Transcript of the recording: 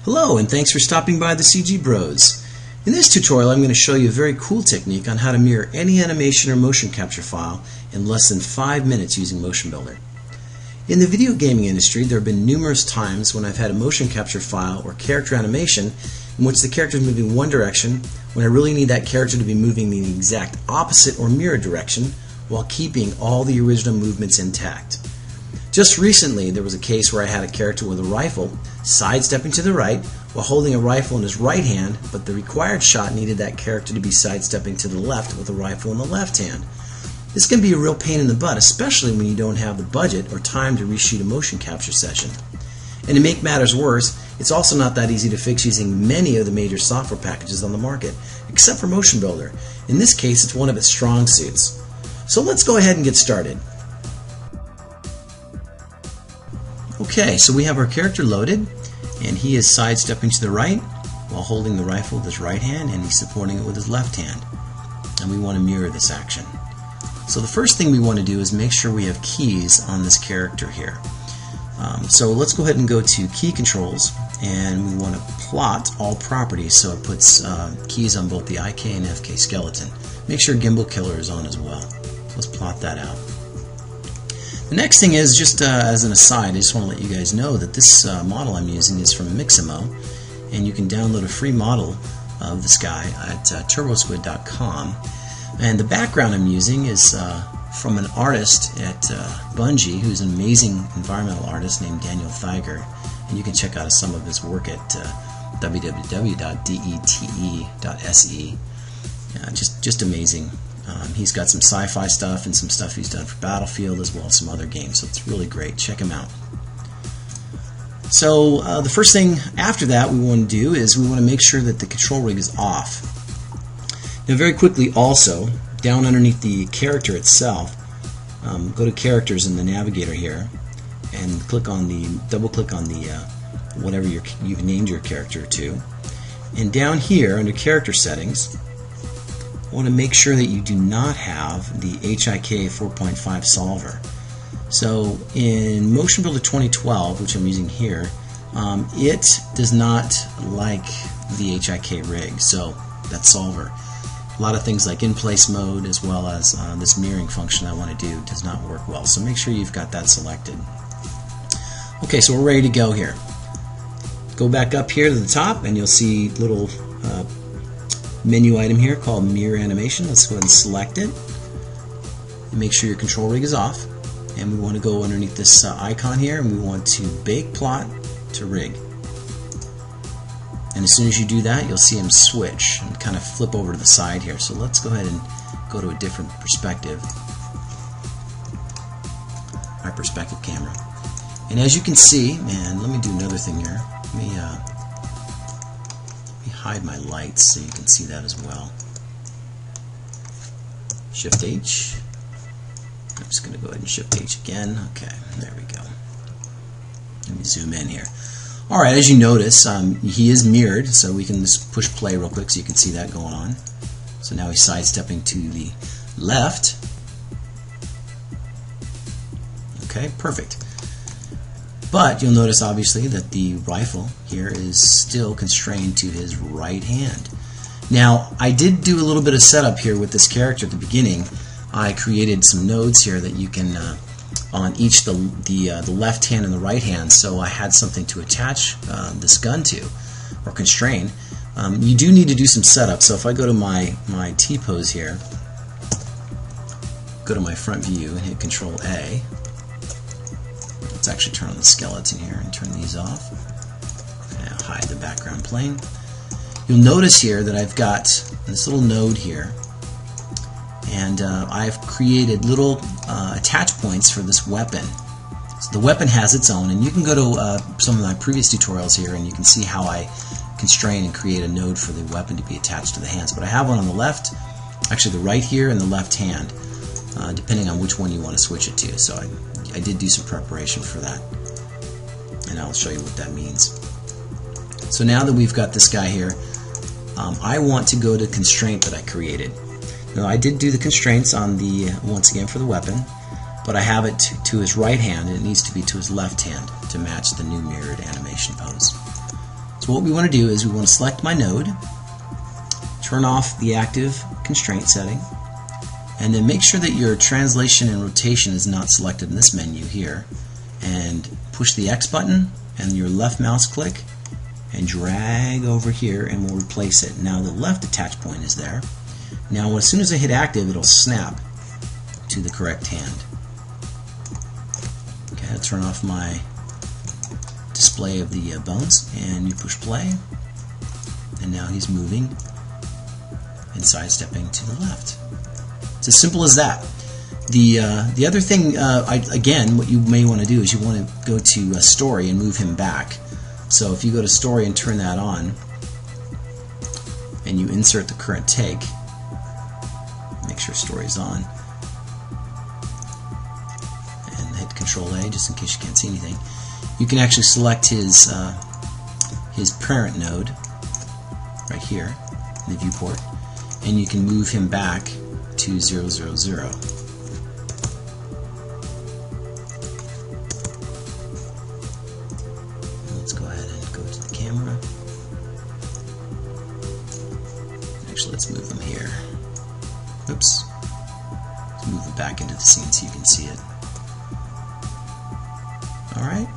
Hello, and thanks for stopping by the CG Bros. In this tutorial I'm going to show you a very cool technique on how to mirror any animation or motion capture file in less than 5 minutes using MotionBuilder. In the video gaming industry, there have been numerous times when I've had a motion capture file or character animation in which the character is moving one direction when I really need that character to be moving in the exact opposite or mirror direction while keeping all the original movements intact. Just recently, there was a case where I had a character with a rifle sidestepping to the right while holding a rifle in his right hand, but the required shot needed that character to be sidestepping to the left with a rifle in the left hand. This can be a real pain in the butt, especially when you don't have the budget or time to reshoot a motion capture session. And to make matters worse, it's also not that easy to fix using many of the major software packages on the market, except for MotionBuilder. In this case, it's one of its strong suits. So let's go ahead and get started. Okay, so we have our character loaded, and he is sidestepping to the right while holding the rifle with his right hand, and he's supporting it with his left hand. And we want to mirror this action. So the first thing we want to do is make sure we have keys on this character here. So let's go ahead and go to Key Controls, and we want to plot all properties so it puts keys on both the IK and FK skeleton. Make sure Gimbal Killer is on as well. Let's plot that out. The next thing is, just as an aside, I just want to let you guys know that this model I'm using is from Mixamo, and you can download a free model of this guy at turbosquid.com. And the background I'm using is from an artist at Bungie, who's an amazing environmental artist named Daniel Theiger, and you can check out some of his work at www.dete.se. Just amazing. He's got some sci-fi stuff and some stuff he's done for Battlefield as well as some other games, so it's really great. Check him out. So the first thing after that we want to do is we want to make sure that the control rig is off. Now very quickly also, down underneath the character itself, go to Characters in the navigator here and double click on the whatever you've named your character to. And down here under Character Settings, I want to make sure that you do not have the HIK 4.5 solver. So in MotionBuilder 2012, which I'm using here, it does not like the HIK rig, so that solver. A lot of things like in-place mode as well as this mirroring function I want to do does not work well, so make sure you've got that selected. Okay, so we're ready to go here. Go back up here to the top and you'll see little menu item here called Mirror Animation. Let's go ahead and select it. And make sure your control rig is off. And we want to go underneath this icon here and we want to bake plot to rig. And as soon as you do that, you'll see him switch and kind of flip over to the side here. So let's go ahead and go to a different perspective. Our perspective camera. And as you can see, and let me do another thing here. Let me hide my lights so you can see that as well. Shift H. I'm just going to go ahead and Shift H again. Okay, there we go. Let me zoom in here. Alright, as you notice, he is mirrored, so we can just push play real quick so you can see that going on. So now he's sidestepping to the left. Okay, perfect. But you'll notice obviously that the rifle here is still constrained to his right hand. Now, I did do a little bit of setup here with this character at the beginning. I created some nodes here that you can on each the left hand and the right hand, so I had something to attach this gun to or constrain. You do need to do some setup, so if I go to my T-pose here, go to my front view and hit Control A. Let's actually turn on the skeleton here and turn these off. And I'll hide the background plane. You'll notice here that I've got this little node here, and I've created little attach points for this weapon. So the weapon has its own, and you can go to some of my previous tutorials here and you can see how I constrain and create a node for the weapon to be attached to the hands. But I have one on the left, actually the right here and the left hand, depending on which one you want to switch it to. So I did do some preparation for that, and I'll show you what that means. So now that we've got this guy here, I want to go to constraint that I created. Now I did do the constraints on the, once again for the weapon, but I have it to his right hand and it needs to be to his left hand to match the new mirrored animation pose. So So what we want to do is we want to select my node, turn off the active constraint setting, and then make sure that your translation and rotation is not selected in this menu here, and push the X button and your left mouse click and drag over here, and we'll replace it. Now the left attach point is there. Now as soon as I hit active, it'll snap to the correct hand. Okay, I'll turn off my display of the bones, and you push play, and now he's moving and sidestepping to the left. It's as simple as that. The other thing, again, what you may want to do is you want to go to Story and move him back. So if you go to Story and turn that on, and you insert the current take, make sure Story's on, and hit Control A just in case you can't see anything, you can actually select his parent node right here in the viewport, and you can move him back to 0, 0, 0. Let's go ahead and go to the camera. Actually, let's move him here. Oops. Let's move it back into the scene so you can see it. Alright.